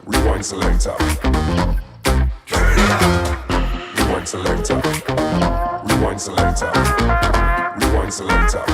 Rewind selector. Rewind selector. Rewind selector. Rewind selector.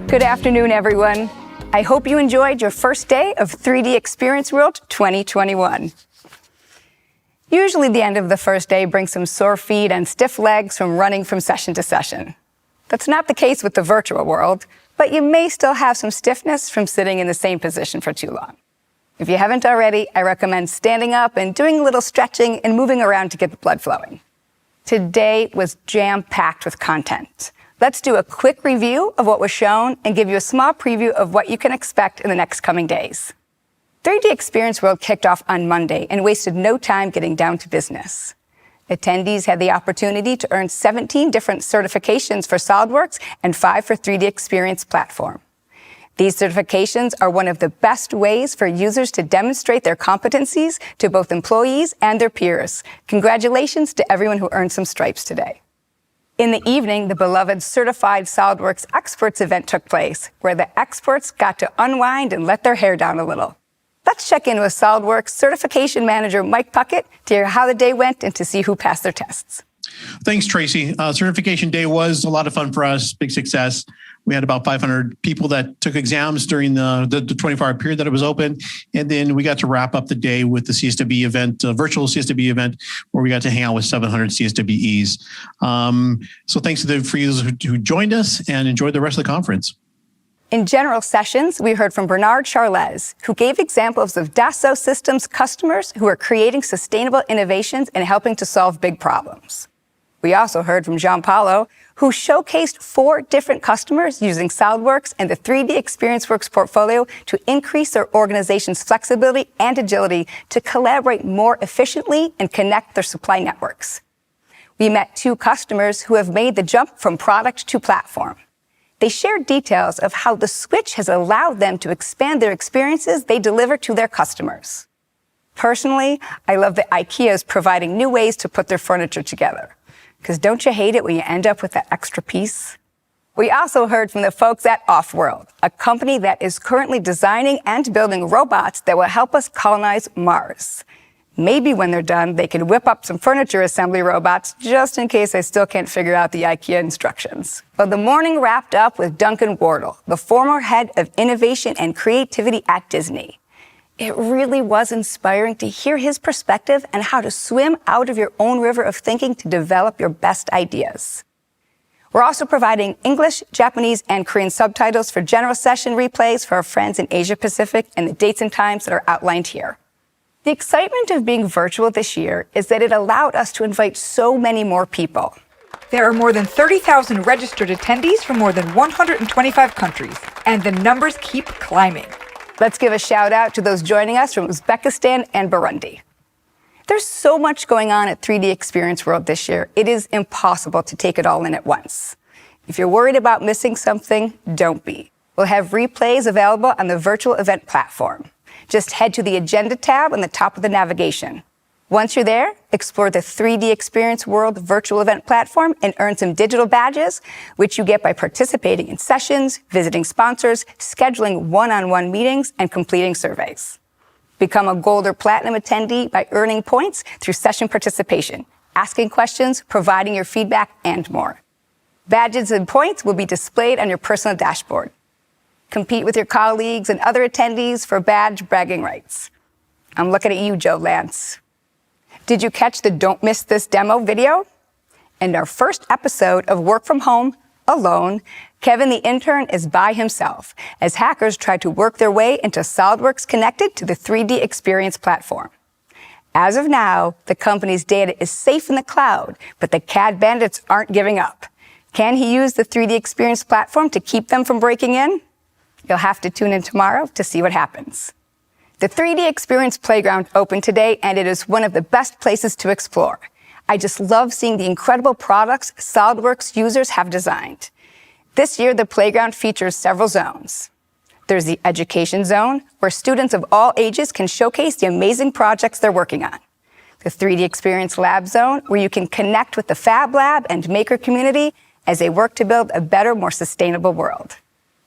Good afternoon, everyone. I hope you enjoyed your first day of 3D Experience World 2021. Usually the end of the first day brings some sore feet and stiff legs from running from session to session. That's not the case with the virtual world, but you may still have some stiffness from sitting in the same position for too long. If you haven't already, I recommend standing up and doing a little stretching and moving around to get the blood flowing. Today was jam-packed with content. Let's do a quick review of what was shown and give you a small preview of what you can expect in the next coming days. 3D Experience World kicked off on Monday and wasted no time getting down to business. Attendees had the opportunity to earn 17 different certifications for SOLIDWORKS and 5 for 3D Experience Platform. These certifications are one of the best ways for users to demonstrate their competencies to both employees and their peers. Congratulations to everyone who earned some stripes today. In the evening, the beloved Certified SOLIDWORKS Experts event took place, where the experts got to unwind and let their hair down a little. Let's check in with SOLIDWORKS Certification Manager Mike Puckett to hear how the day went and to see who passed their tests. Thanks, Tracy. Certification day was a lot of fun for us, big success. We had about 500 people that took exams during the 24-hour period that it was open. And then we got to wrap up the day with the CSWE event, virtual CSWE event, where we got to hang out with 700 CSWEs. So thanks for you who joined us and enjoyed the rest of the conference. In general sessions, we heard from Bernard Charles, who gave examples of Dassault Systems customers who are creating sustainable innovations and helping to solve big problems. We also heard from Jean Paulo, who showcased 4 different customers using SOLIDWORKS and the 3D Experience Works portfolio to increase their organization's flexibility and agility to collaborate more efficiently and connect their supply networks. We met 2 customers who have made the jump from product to platform. They shared details of how the switch has allowed them to expand their experiences they deliver to their customers. Personally, I love that IKEA is providing new ways to put their furniture together. Because don't you hate it when you end up with that extra piece? We also heard from the folks at Offworld, a company that is currently designing and building robots that will help us colonize Mars. Maybe when they're done, they can whip up some furniture assembly robots just in case I still can't figure out the IKEA instructions. But the morning wrapped up with Duncan Wardle, the former head of innovation and creativity at Disney. It really was inspiring to hear his perspective on how to swim out of your own river of thinking to develop your best ideas. We're also providing English, Japanese, and Korean subtitles for general session replays for our friends in Asia Pacific, and the dates and times that are outlined here. The excitement of being virtual this year is that it allowed us to invite so many more people. There are more than 30,000 registered attendees from more than 125 countries, and the numbers keep climbing. Let's give a shout out to those joining us from Uzbekistan and Burundi. There's so much going on at 3D Experience World this year, it is impossible to take it all in at once. If you're worried about missing something, don't be. We'll have replays available on the virtual event platform. Just head to the Agenda tab on the top of the navigation. Once you're there, explore the 3D Experience World virtual event platform and earn some digital badges, which you get by participating in sessions, visiting sponsors, scheduling one-on-one meetings, and completing surveys. Become a gold or platinum attendee by earning points through session participation, asking questions, providing your feedback, and more. Badges and points will be displayed on your personal dashboard. Compete with your colleagues and other attendees for badge bragging rights. I'm looking at you, Joe Lance. Did you catch the Don't Miss This demo video? In our first episode of Work From Home Alone, Kevin the intern is by himself as hackers try to work their way into SOLIDWORKS connected to the 3D Experience platform. As of now, the company's data is safe in the cloud, but the CAD bandits aren't giving up. Can he use the 3D Experience platform to keep them from breaking in? You'll have to tune in tomorrow to see what happens. The 3D Experience Playground opened today, and it is one of the best places to explore. I just love seeing the incredible products SOLIDWORKS users have designed. This year, the playground features several zones. There's the Education Zone, where students of all ages can showcase the amazing projects they're working on. The 3D Experience Lab Zone, where you can connect with the Fab Lab and Maker community as they work to build a better, more sustainable world.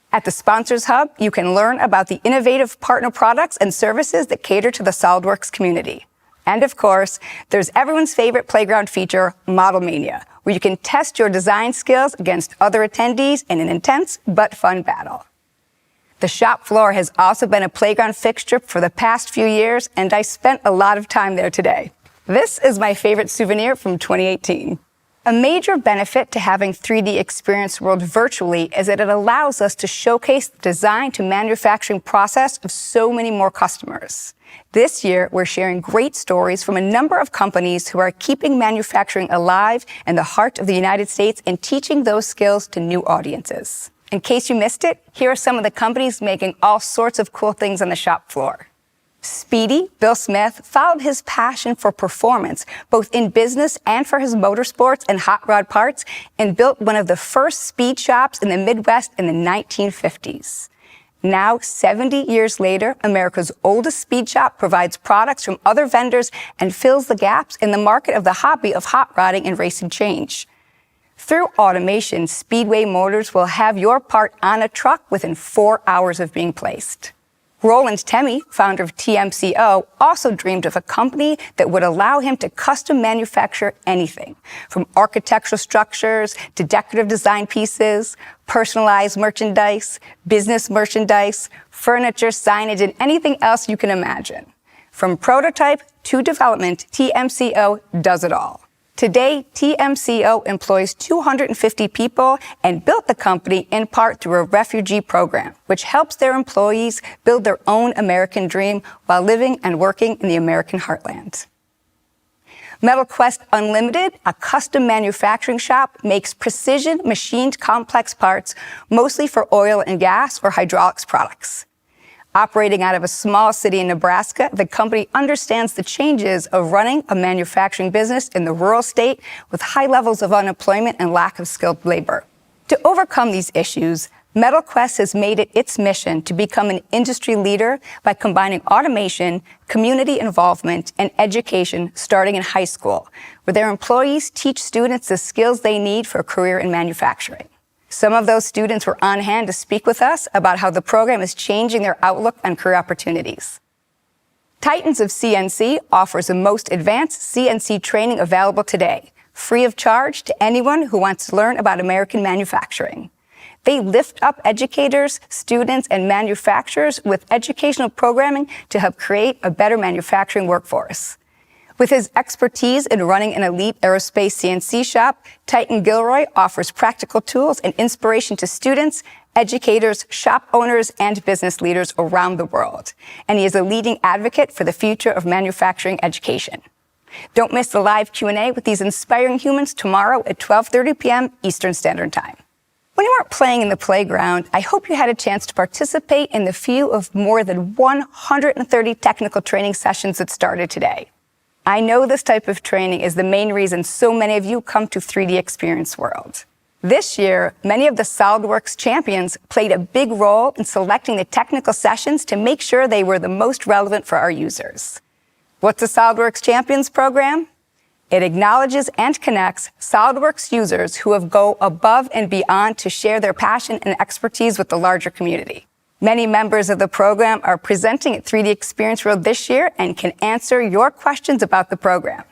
At the Sponsors Hub, you can learn about the innovative partner products and services that cater to the SOLIDWORKS community. And of course, there's everyone's favorite playground feature, Model Mania, where you can test your design skills against other attendees in an intense but fun battle. The shop floor has also been a playground fixture for the past few years, and I spent a lot of time there today. This is my favorite souvenir from 2018. A major benefit to having 3D Experience World virtually is that it allows us to showcase the design to manufacturing process of so many more customers. This year, we're sharing great stories from a number of companies who are keeping manufacturing alive in the heart of the United States and teaching those skills to new audiences. In case you missed it, here are some of the companies making all sorts of cool things on the shop floor. Speedy, Bill Smith, followed his passion for performance, both in business and for his motorsports and hot rod parts, and built one of the first speed shops in the Midwest in the 1950s. Now, 70 years later, America's oldest speed shop provides products from other vendors and fills the gaps in the market of the hobby of hot rodding and racing change. Through automation, Speedway Motors will have your part on a truck within 4 hours of being placed. Roland Temme, founder of TMCO, also dreamed of a company that would allow him to custom manufacture anything, from architectural structures to decorative design pieces, personalized merchandise, business merchandise, furniture, signage, and anything else you can imagine. From prototype to development, TMCO does it all. Today, TMCO employs 250 people and built the company in part through a refugee program, which helps their employees build their own American dream while living and working in the American heartland. Metal Quest Unlimited, a custom manufacturing shop, makes precision machined complex parts, mostly for oil and gas or hydraulics products. Operating out of a small city in Nebraska, the company understands the changes of running a manufacturing business in the rural state with high levels of unemployment and lack of skilled labor. To overcome these issues, Metal Quest has made it its mission to become an industry leader by combining automation, community involvement, and education starting in high school, where their employees teach students the skills they need for a career in manufacturing. Some of those students were on hand to speak with us about how the program is changing their outlook on career opportunities. Titans of CNC offers the most advanced CNC training available today, free of charge to anyone who wants to learn about American manufacturing. They lift up educators, students, and manufacturers with educational programming to help create a better manufacturing workforce. With his expertise in running an elite aerospace CNC shop, Titan Gilroy offers practical tools and inspiration to students, educators, shop owners, and business leaders around the world. And he is a leading advocate for the future of manufacturing education. Don't miss the live Q&A with these inspiring humans tomorrow at 12:30 p.m. Eastern Standard Time. When you weren't playing in the playground, I hope you had a chance to participate in the few of more than 130 technical training sessions that started today. I know this type of training is the main reason so many of you come to 3D Experience World. This year, many of the SOLIDWORKS champions played a big role in selecting the technical sessions to make sure they were the most relevant for our users. What's the SOLIDWORKS Champions program? It acknowledges and connects SOLIDWORKS users who have gone above and beyond to share their passion and expertise with the larger community. Many members of the program are presenting at 3D Experience World this year and can answer your questions about the program.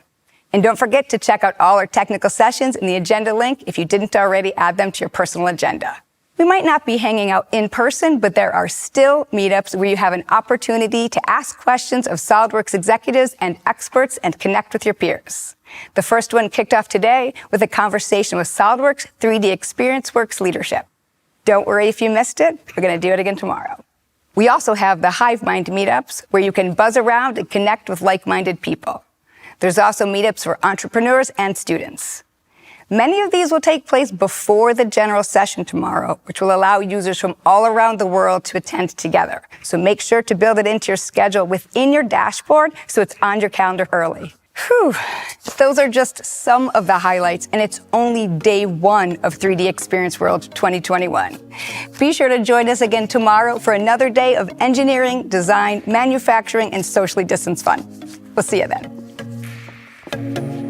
And don't forget to check out all our technical sessions in the agenda link if you didn't already add them to your personal agenda. We might not be hanging out in person, but there are still meetups where you have an opportunity to ask questions of SOLIDWORKS executives and experts and connect with your peers. The first one kicked off today with a conversation with SOLIDWORKS 3D Experience Works leadership. Don't worry if you missed it. We're going to do it again tomorrow. We also have the Hive Mind meetups where you can buzz around and connect with like-minded people. There's also meetups for entrepreneurs and students. Many of these will take place before the general session tomorrow, which will allow users from all around the world to attend together. So make sure to build it into your schedule within your dashboard so it's on your calendar early. Whew, those are just some of the highlights, and it's only day one of 3D Experience World 2021. Be sure to join us again tomorrow for another day of engineering, design, manufacturing, and socially distanced fun. We'll see you then.